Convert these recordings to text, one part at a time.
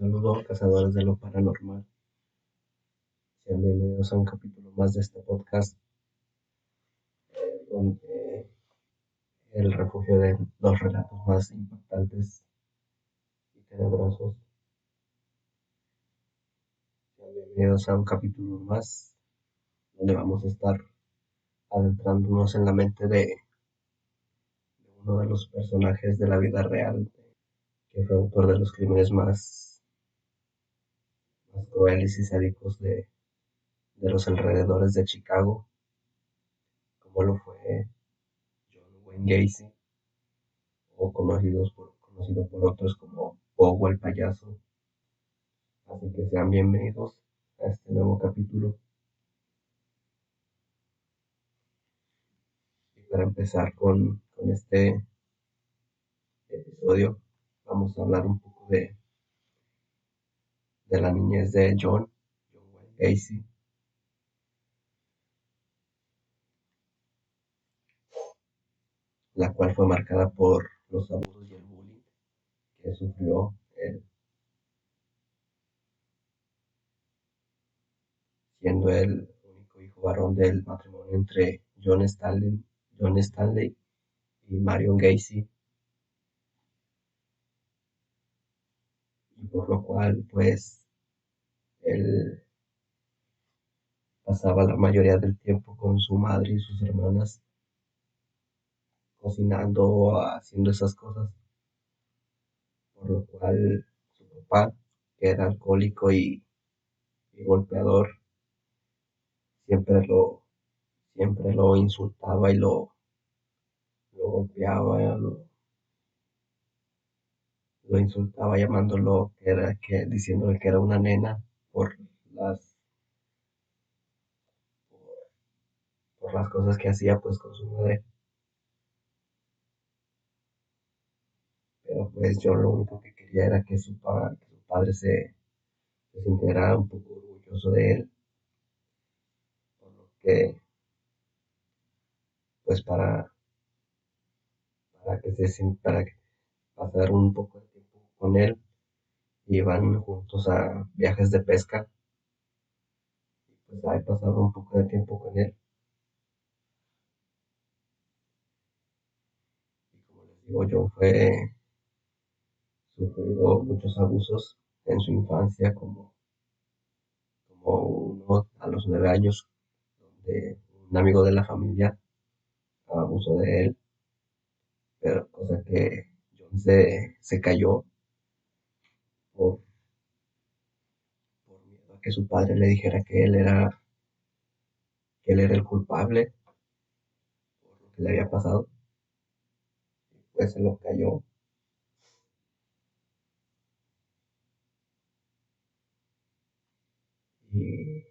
saludo, cazadores de lo paranormal. Sean bienvenidos a un capítulo más de este podcast, donde el refugio de los relatos más impactantes y tenebrosos. Sean bienvenidos a un capítulo más, donde vamos a estar adentrándonos en la mente de uno de los personajes de la vida real, que fue autor de los crímenes más crueles y sádicos de los alrededores de Chicago, como lo fue John Wayne Gacy, o conocido por otros como Pogo el payaso. Así que sean bienvenidos a este nuevo capítulo. Y para empezar con este episodio, vamos a hablar un poco de la niñez de John Wayne Gacy, la cual fue marcada por los abusos y el bullying que sufrió él, siendo el único hijo varón del matrimonio entre John Stanley y Marion Gacy, y por lo cual pues él pasaba la mayoría del tiempo con su madre y sus hermanas cocinando o haciendo esas cosas, por lo cual su papá, que era alcohólico y golpeador, siempre lo, siempre lo insultaba y lo golpeaba, lo insultaba llamándolo diciéndole que era una nena por las, por las cosas que hacía pues con su madre. Pero pues yo lo único que quería era que su padre se sintiera un poco orgulloso de él, por lo que pues para que pasar un poco de tiempo con él, iban juntos a viajes de pesca, y pues ahí pasaba un poco de tiempo con él. Y como les digo, sufrió muchos abusos en su infancia, como uno a los 9 años, donde un amigo de la familia abusó de él, pero cosa que John se cayó por, por miedo a que su padre le dijera que él era el culpable por lo que le había pasado. Pues se lo cayó. Y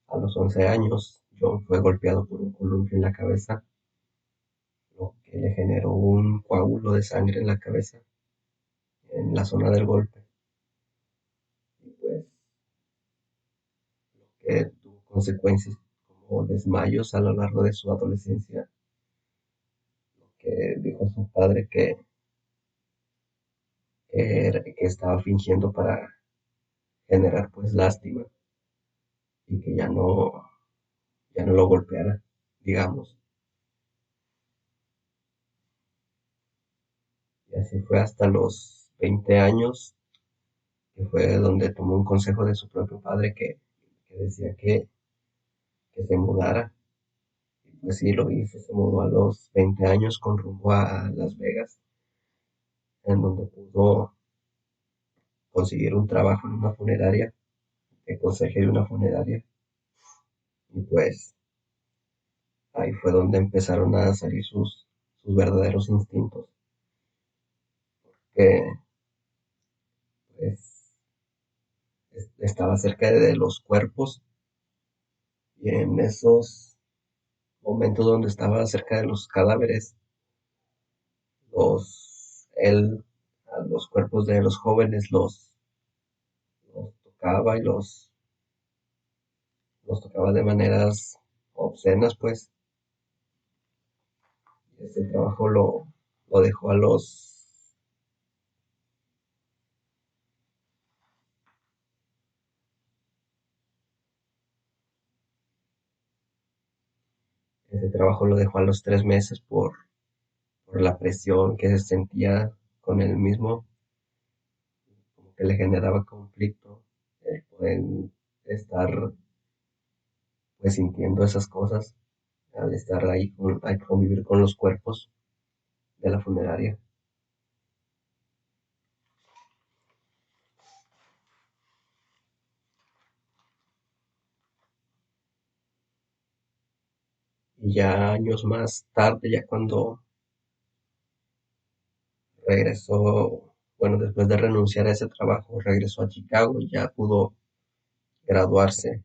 a los 11 años, John fue golpeado por un columpio en la cabeza, lo que le generó un coágulo de sangre en la cabeza, en la zona del golpe. Y pues, que tuvo consecuencias como desmayos a lo largo de su adolescencia, que dijo su padre que estaba fingiendo para generar pues lástima y que ya no lo golpeara, digamos. Y así fue hasta los 20 años, que fue donde tomó un consejo de su propio padre que decía que se mudara. Y pues sí, lo hizo, se mudó a los 20 años con rumbo a Las Vegas, en donde pudo conseguir un trabajo en una funeraria, de conserje de una funeraria. Y pues ahí fue donde empezaron a salir sus verdaderos instintos, que pues estaba cerca de los cuerpos, y en esos momentos donde estaba cerca de los cadáveres, él a los cuerpos de los jóvenes los tocaba y los tocaba de maneras obscenas, pues. Y este trabajo lo dejó Ese trabajo lo dejó a los 3 meses por la presión que se sentía con él mismo, como que le generaba conflicto el poder estar pues sintiendo esas cosas al estar ahí, al convivir con los cuerpos de la funeraria. Y ya años más tarde, ya cuando regresó, bueno, después de renunciar a ese trabajo, regresó a Chicago y ya pudo graduarse.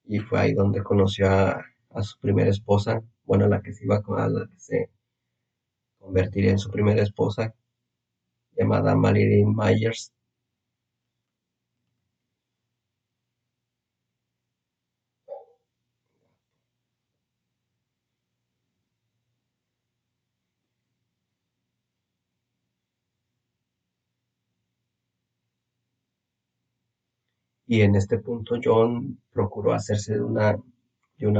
Y fue ahí donde conoció a su primera esposa, bueno, a la que se convertiría en su primera esposa, llamada Marilyn Myers. Y en este punto John procuró hacerse de una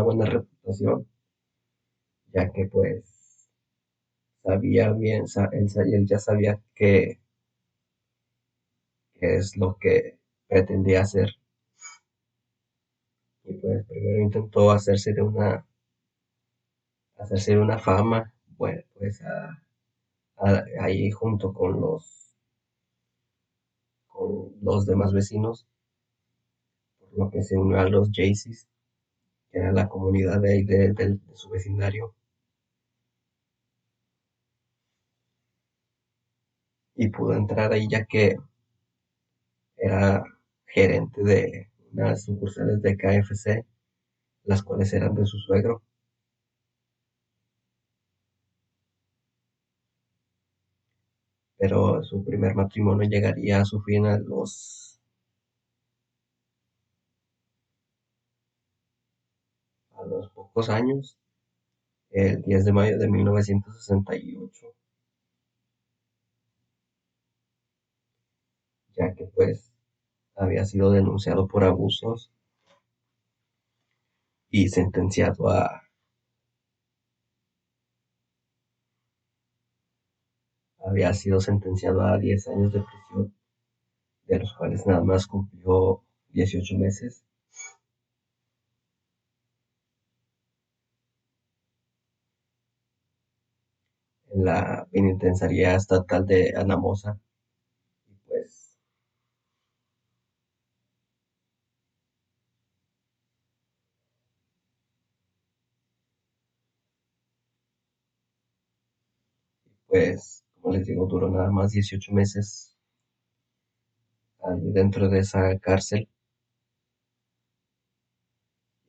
buena reputación, ya que pues sabía bien, él ya sabía qué es lo que pretendía hacer. Y pues primero intentó hacerse de una fama, bueno, pues ahí junto con los demás vecinos, por lo que se unió a los Jaycees, que era la comunidad de ahí de su vecindario, y pudo entrar ahí ya que era gerente de unas sucursales de KFC, las cuales eran de su suegro. Pero su primer matrimonio llegaría a su fin a los pocos años, el 10 de mayo de 1968, ya que pues había sido denunciado por abusos y había sido sentenciado a 10 años de prisión, de los cuales nada más cumplió 18 meses en la penitenciaría estatal de Anamosa. Y pues, como les digo, duró nada más 18 meses ahí dentro de esa cárcel.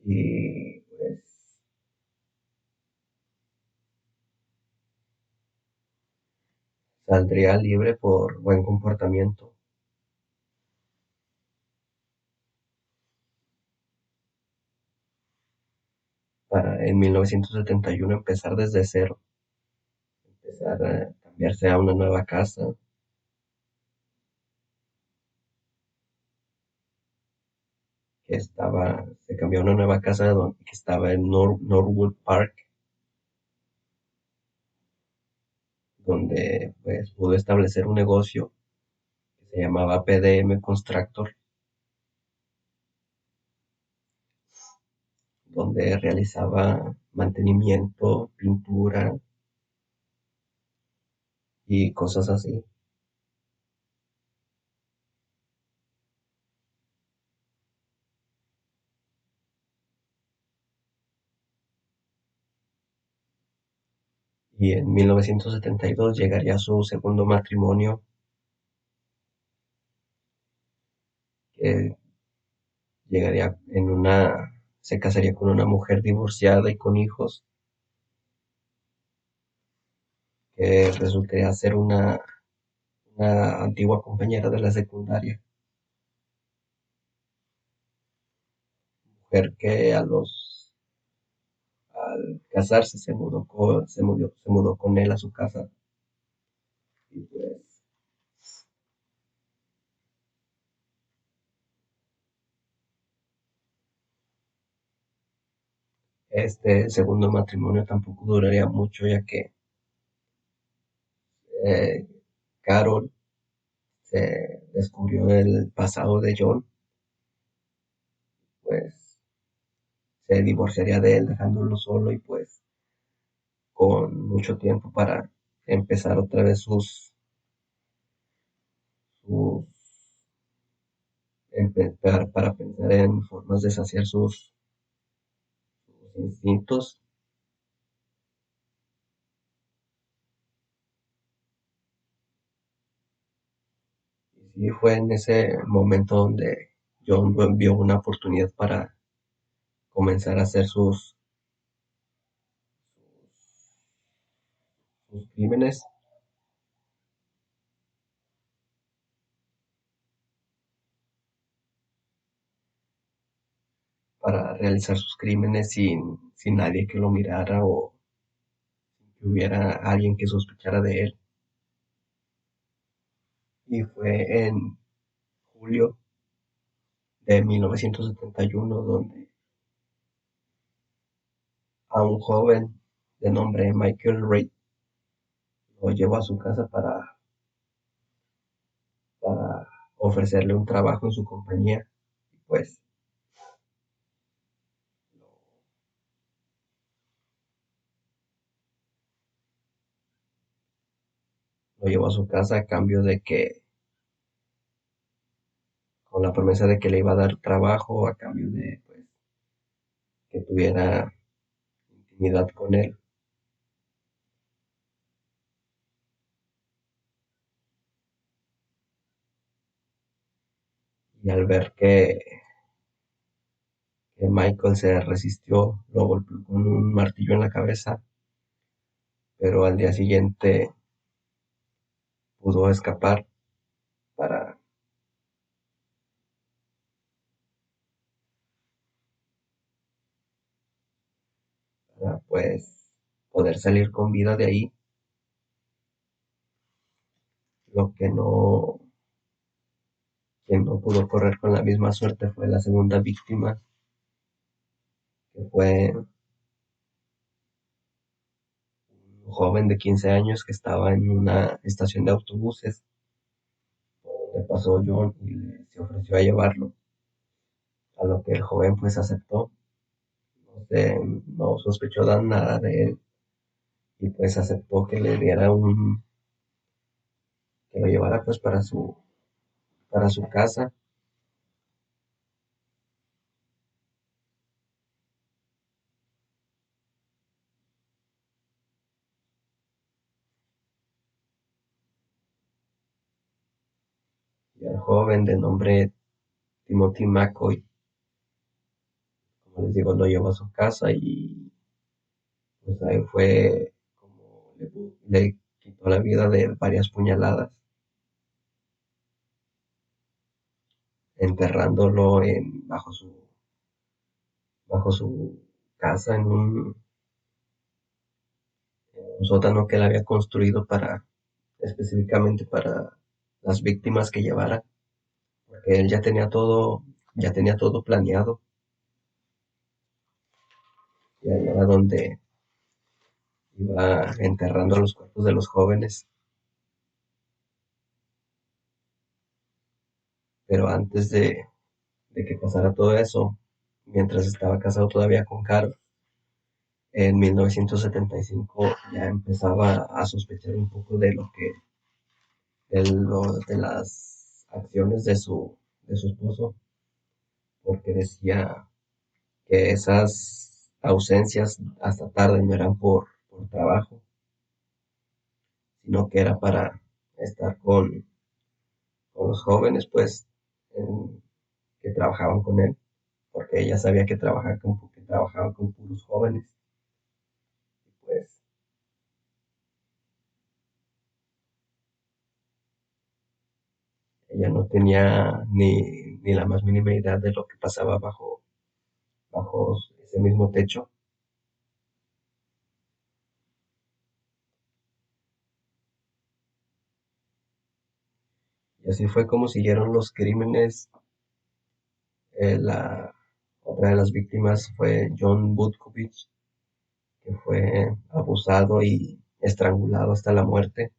Y pues saldría libre por buen comportamiento para en 1971 empezar desde cero, empezar a cambiarse a una nueva casa se cambió a una nueva casa que estaba en Norwood Park, donde pues pudo establecer un negocio que se llamaba PDM Constructor, donde realizaba mantenimiento, pintura y cosas así. Y en 1972 llegaría su segundo matrimonio, que se casaría con una mujer divorciada y con hijos, que resultaría ser una antigua compañera de la secundaria, mujer que al casarse se mudó con él a su casa. Y pues este segundo matrimonio tampoco duraría mucho, ya que eh, Carol se descubrió el pasado de John, pues se divorciaría de él dejándolo solo y pues con mucho tiempo para empezar otra vez sus para pensar en formas de saciar sus instintos. Y sí fue en ese momento donde John vio una oportunidad para comenzar a hacer sus crímenes, para realizar sus crímenes sin nadie que lo mirara o que hubiera alguien que sospechara de él. Y fue en julio de 1971 donde a un joven de nombre Michael Reid lo llevó a su casa para ofrecerle un trabajo en su compañía. Y pues lo llevó a su casa a cambio de que, con la promesa de que le iba a dar trabajo, a cambio de pues, que tuviera intimidad con él. Y al ver que Michael se resistió, lo golpeó con un martillo en la cabeza, pero al día siguiente pudo escapar para, para pues poder salir con vida de ahí. Lo quien no pudo correr con la misma suerte fue la segunda víctima, que fue un joven de 15 años que estaba en una estación de autobuses donde pasó John y se ofreció a llevarlo, a lo que el joven pues aceptó. No, no sospechó nada de él y pues aceptó que le diera que lo llevara pues para su casa. Y al joven de nombre Timothy McCoy, como les digo, lo llevó a su casa y pues ahí fue como le quitó la vida de varias puñaladas, enterrándolo bajo su casa en un sótano que él había construido específicamente para las víctimas que llevara, porque él ya tenía todo planeado, y ahí era donde iba enterrando los cuerpos de los jóvenes. Pero antes de que pasara todo eso, mientras estaba casado todavía con Carol, en 1975 ya empezaba a sospechar un poco de las acciones de su esposo, porque decía que esas ausencias hasta tarde no eran por trabajo, sino que era para estar con los jóvenes, pues, que trabajaban con él, porque ella sabía que trabajaba con puros jóvenes. Pues ella no tenía ni la más mínima idea de lo que pasaba bajo ese mismo techo. Y así fue como siguieron los crímenes. La Otra de las víctimas fue John Butkovich, que fue abusado y estrangulado hasta la muerte.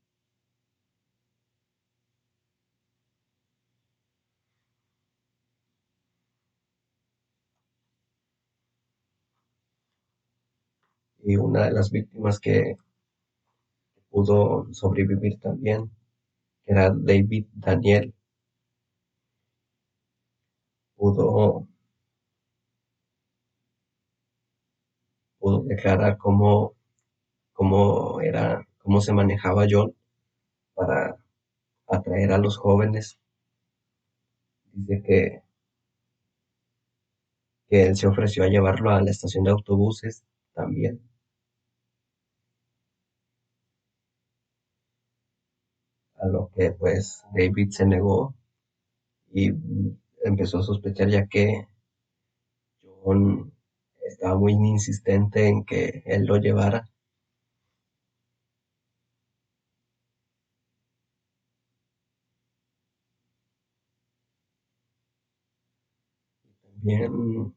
Y una de las víctimas que pudo sobrevivir también, que era David Daniel, pudo, pudo declarar cómo se manejaba John para atraer a los jóvenes. Dice que él se ofreció a llevarlo a la estación de autobuses también, a lo que pues David se negó y empezó a sospechar ya que John estaba muy insistente en que él lo llevara. También,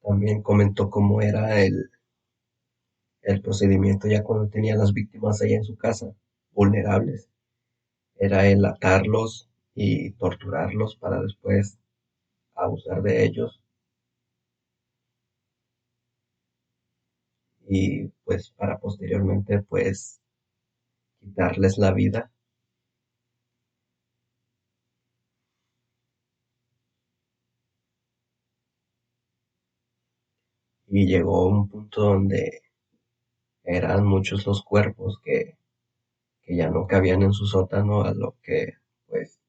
también comentó cómo era el procedimiento ya cuando tenía las víctimas ahí en su casa, vulnerables. Era el atarlos y torturarlos para después abusar de ellos y pues para posteriormente pues quitarles la vida. Y llegó un punto donde eran muchos los cuerpos que ya no cabían en su sótano, a lo que pues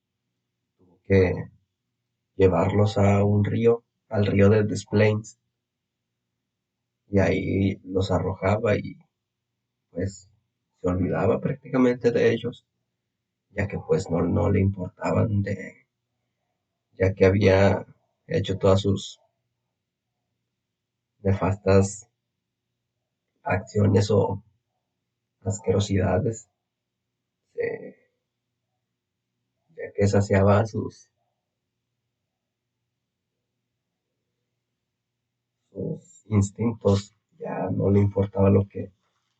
tuvo que llevarlos a un río, al río de Des Plaines, y ahí los arrojaba y pues se olvidaba prácticamente de ellos, ya que pues no le importaban ya que había hecho todas sus nefastas acciones o asquerosidades, eh, ya que saciaba sus instintos, ya no le importaba lo que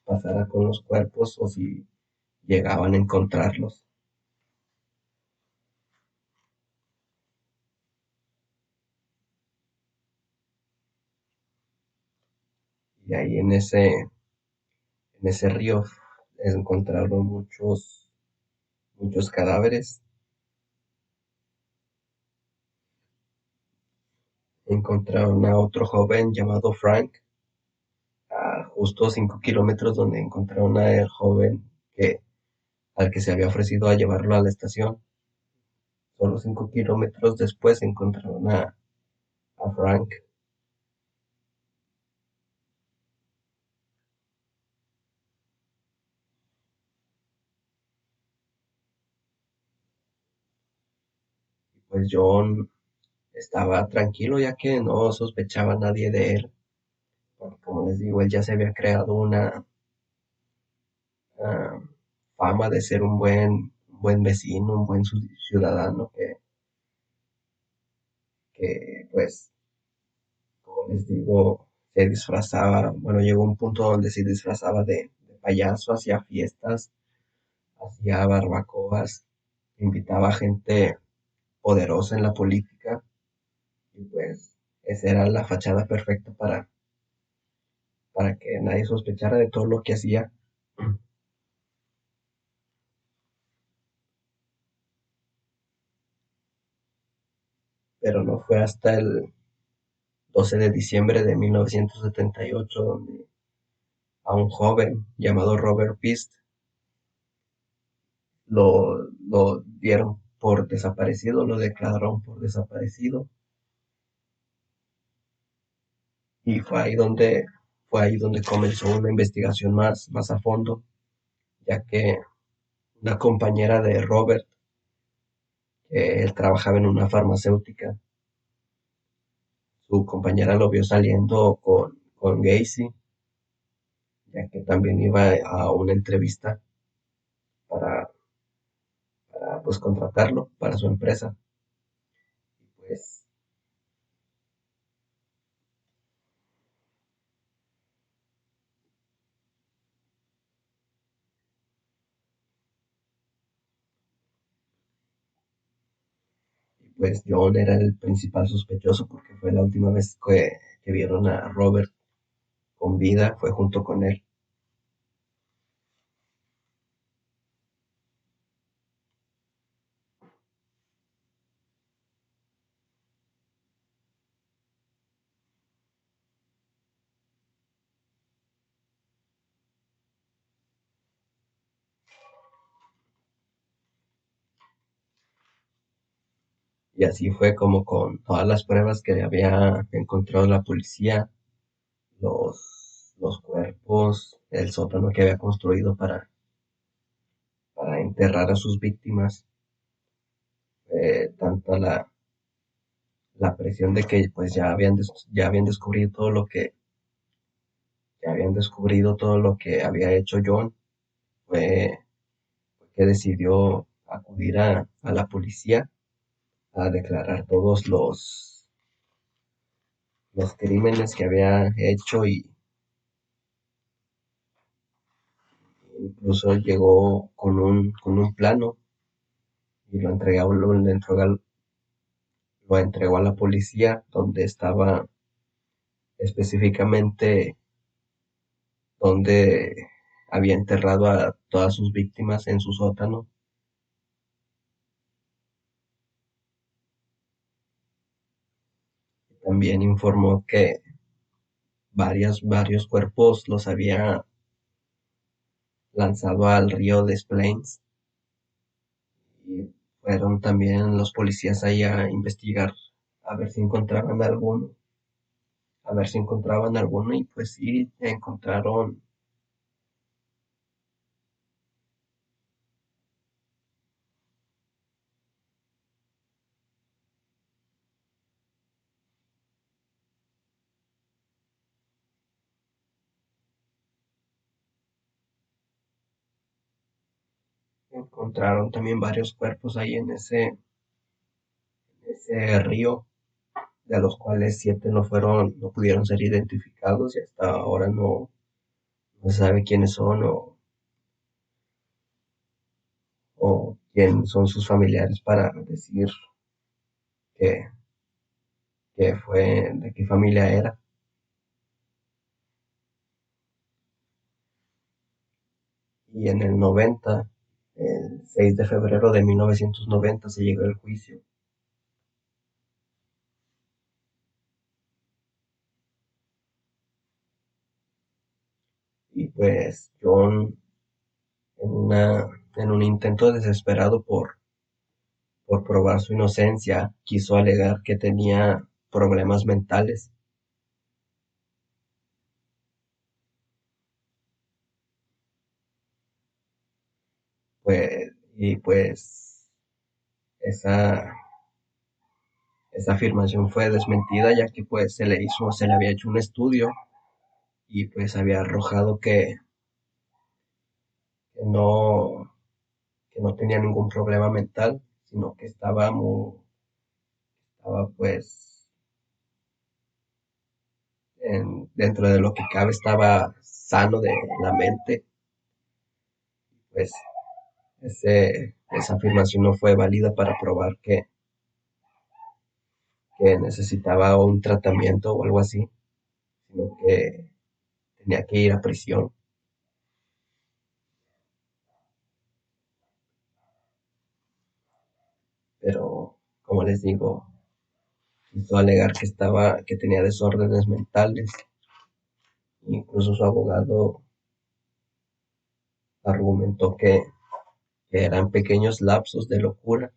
pasara con los cuerpos o si llegaban a encontrarlos. Y ahí en ese río encontraron muchos cadáveres. Encontraron a otro joven llamado Frank, a justo 5 kilómetros donde encontraron al joven al que se había ofrecido a llevarlo a la estación. Solo 5 kilómetros después encontraron a Frank. Pues John estaba tranquilo ya que no sospechaba nadie de él. Porque como les digo, él ya se había creado una ah, fama de ser un buen vecino, un buen ciudadano que pues, como les digo, se disfrazaba, bueno, llegó un punto donde se disfrazaba de payaso, hacía fiestas, hacía barbacoas, invitaba a gente poderosa en la política y pues esa era la fachada perfecta para que nadie sospechara de todo lo que hacía. Pero no fue hasta el 12 de diciembre de 1978 donde a un joven llamado Robert Pist lo dieron por desaparecido, lo declararon por desaparecido y fue ahí donde comenzó una investigación más a fondo, ya que una compañera de Robert, que él trabajaba en una farmacéutica, su compañera lo vio saliendo con Gacy, ya que también iba a una entrevista para, para pues contratarlo para su empresa. Pues, pues John era el principal sospechoso porque fue la última vez que vieron a Robert con vida, fue junto con él. Y así fue como con todas las pruebas que había encontrado la policía, los cuerpos, el sótano que había construido para enterrar a sus víctimas, tanta la presión de que pues ya habían descubierto todo lo que ya habían descubrido todo lo que había hecho John, fue que decidió acudir a la policía a declarar todos los crímenes que había hecho y incluso llegó con un plano y lo entregó a la policía donde estaba específicamente donde había enterrado a todas sus víctimas en su sótano. También informó que varios cuerpos los había lanzado al río Des Plaines y fueron también los policías ahí a investigar a ver si encontraban alguno, y pues sí, encontraron también varios cuerpos ahí en ese río, de los cuales 7 no pudieron ser identificados y hasta ahora no se sabe quiénes son o quién son sus familiares para decir que, de qué familia era. Y en el 90, el 6 de febrero de 1990 se llegó el juicio. Y pues John, en, una, en un intento desesperado por probar su inocencia, quiso alegar que tenía problemas mentales. Pues esa, esa afirmación fue desmentida ya que pues se le había hecho un estudio y pues había arrojado que no, que no tenía ningún problema mental, sino que estaba pues dentro de lo que cabe estaba sano de la mente. Pues esa afirmación no fue válida para probar que necesitaba un tratamiento o algo así, sino que tenía que ir a prisión. Pero, como les digo, quiso alegar que tenía desórdenes mentales. Incluso su abogado argumentó que eran pequeños lapsos de locura,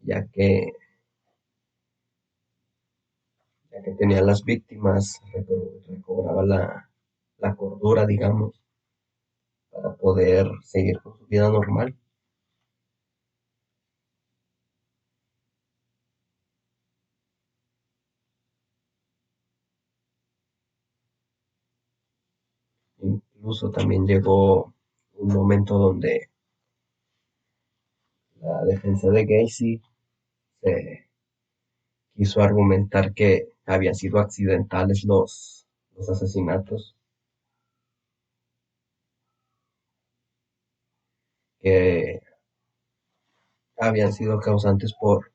ya que, ya que tenía las víctimas, recobraba la cordura, digamos, para poder seguir con su vida normal. Incluso también llegó un momento donde la defensa de Gacy se quiso argumentar que habían sido accidentales los asesinatos, que habían sido causantes por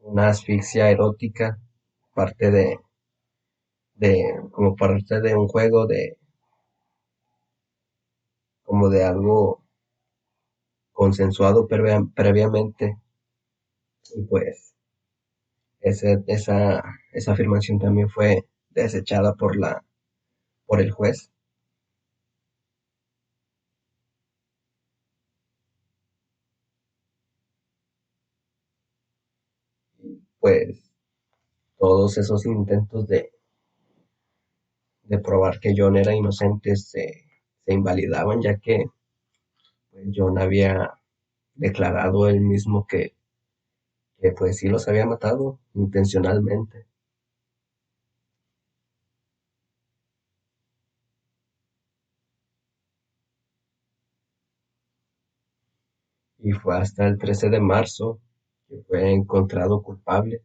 una asfixia erótica, parte como parte de un juego como de algo consensuado previamente. Y pues esa afirmación también fue desechada por el juez. Pues todos esos intentos de probar que John era inocente se invalidaban, ya que pues, John había declarado él mismo que pues sí los había matado intencionalmente. Y fue hasta el 13 de marzo que fue encontrado culpable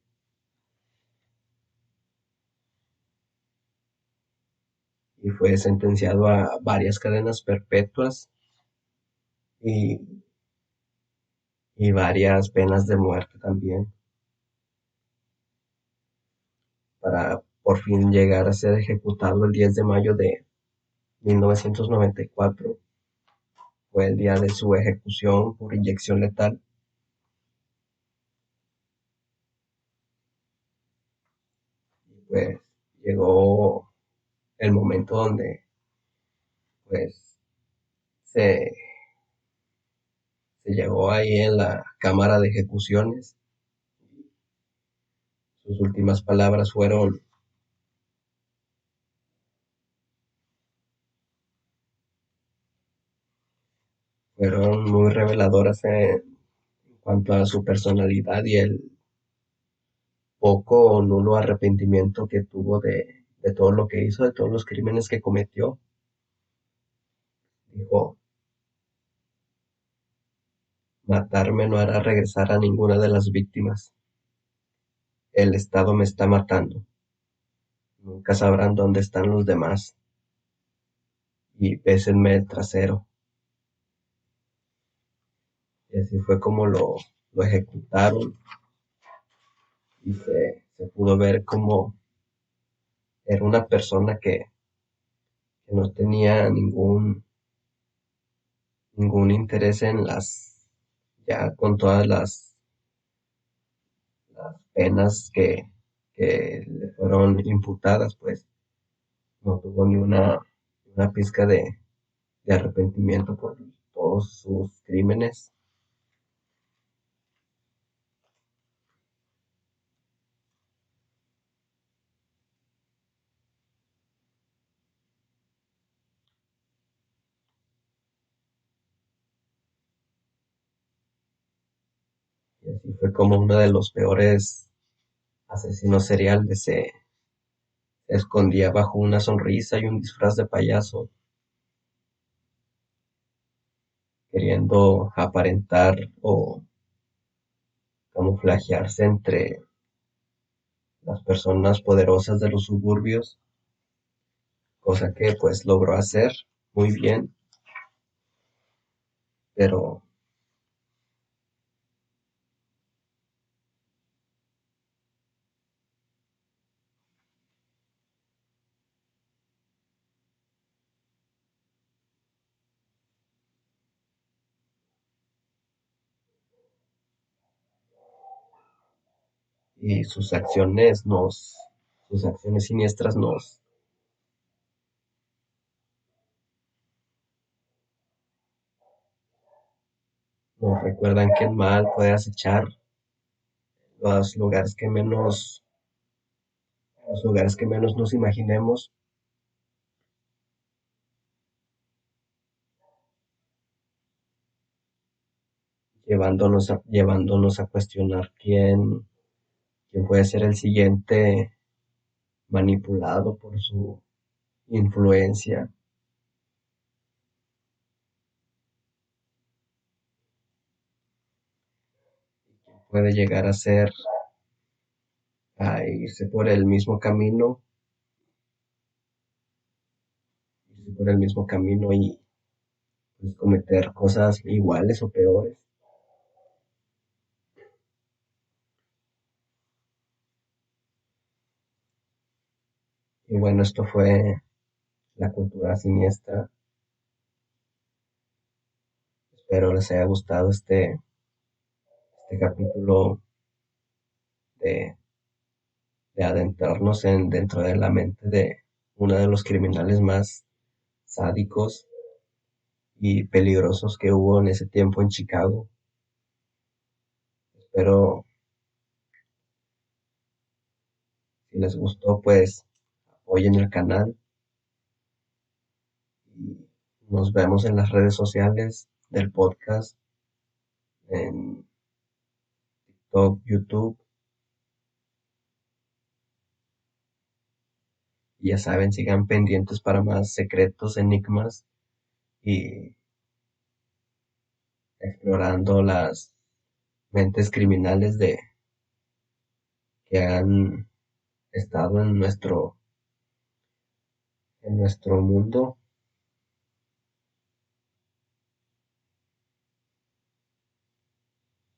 y fue sentenciado a varias cadenas perpetuas y, y varias penas de muerte también, para por fin llegar a ser ejecutado el 10 de mayo de 1994. Fue el día de su ejecución por inyección letal. Pues llegó el momento donde pues se, se llegó ahí en la cámara de ejecuciones. Sus últimas palabras fueron muy reveladoras en cuanto a su personalidad y el poco o nulo arrepentimiento que tuvo de todo lo que hizo, de todos los crímenes que cometió. Dijo, matarme no hará regresar a ninguna de las víctimas. El Estado me está matando. Nunca sabrán dónde están los demás. Y bésenme el trasero. Y así fue como lo ejecutaron y se pudo ver como era una persona que no tenía ningún interés en ya con todas las penas que le fueron imputadas, pues no tuvo ni una pizca de arrepentimiento por todos sus crímenes. Y así fue como uno de los peores asesinos seriales se escondía bajo una sonrisa y un disfraz de payaso, queriendo aparentar o camuflajearse entre las personas poderosas de los suburbios, cosa que pues logró hacer muy bien, pero y sus acciones siniestras nos recuerdan que el mal puede acechar los lugares que menos, los lugares que menos nos imaginemos, llevándonos a cuestionar quién puede ser el siguiente manipulado por su influencia puede llegar a ser a irse por el mismo camino, irse por el mismo camino y pues, cometer cosas iguales o peores. Y bueno, esto fue la cultura siniestra. Espero les haya gustado este capítulo de, de adentrarnos dentro de la mente de uno de los criminales más sádicos y peligrosos que hubo en ese tiempo en Chicago. Espero si les gustó, pues apoyen el canal y nos vemos en las redes sociales del podcast, en TikTok, YouTube. Y ya saben, sigan pendientes para más secretos, enigmas y explorando las mentes criminales que han estado en nuestro mundo.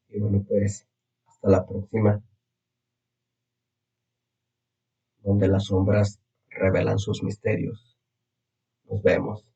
Y bueno, pues hasta la próxima, donde las sombras revelan sus misterios. Nos vemos.